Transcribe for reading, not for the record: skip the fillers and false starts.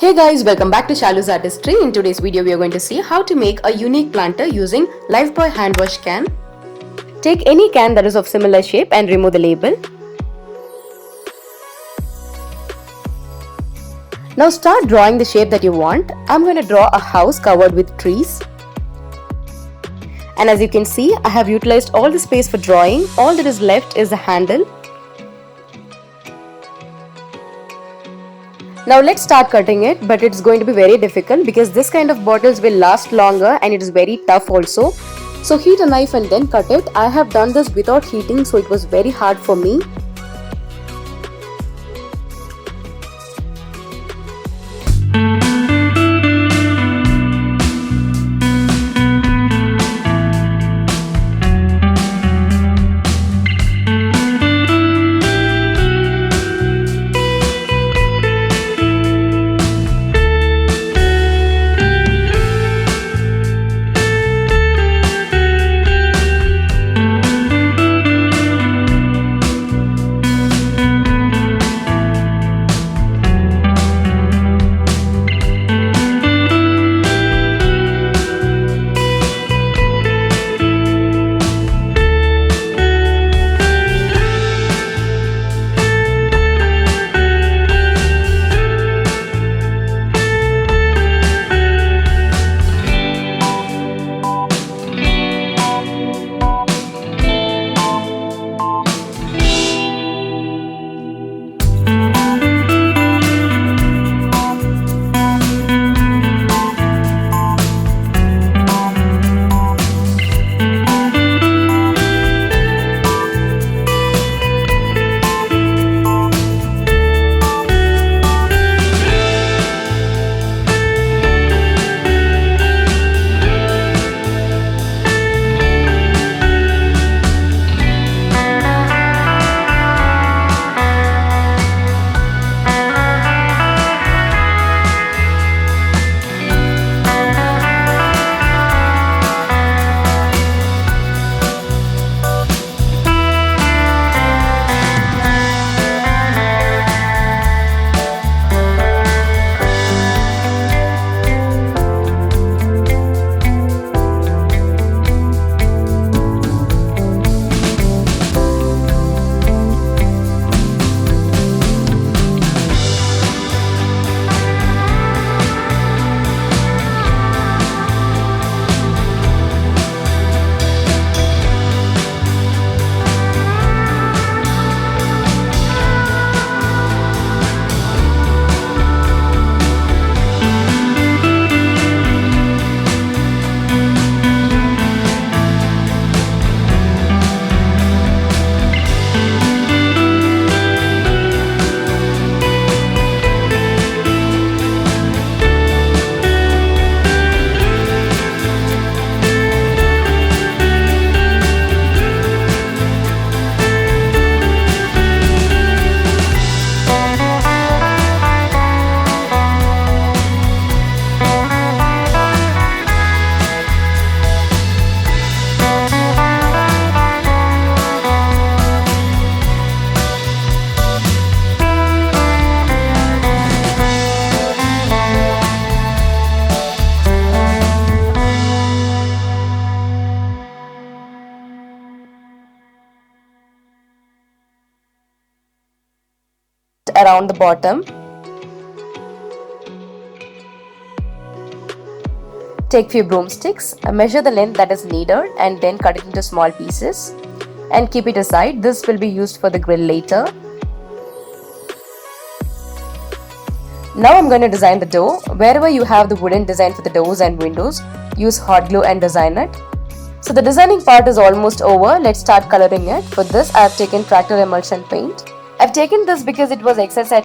Hey guys, welcome back to Shalu's Artistry. In today's video, we are going to see how to make a unique planter using Lifebuoy hand wash can. Take any can that is of similar shape and remove the label. Now start drawing the shape that you want. I'm going to draw a house covered with trees. And as you can see, I have utilized all the space for drawing. All that is left is the handle. Now let's start cutting it, but it's going to be very difficult because this kind of bottles will last longer and it is very tough also. So heat a knife and then cut it. I have done this without heating, so it was very hard for me. Around the bottom. Take few broomsticks, measure the length that is needed and then cut it into small pieces and keep it aside. This will be used for the grill later. Now I'm going to design the door. Wherever you have the wooden design for the doors and windows, use hot glue and design it. So the designing part is almost over. Let's start coloring it. For this I have taken tractor emulsion paint. I've taken this because it was excess at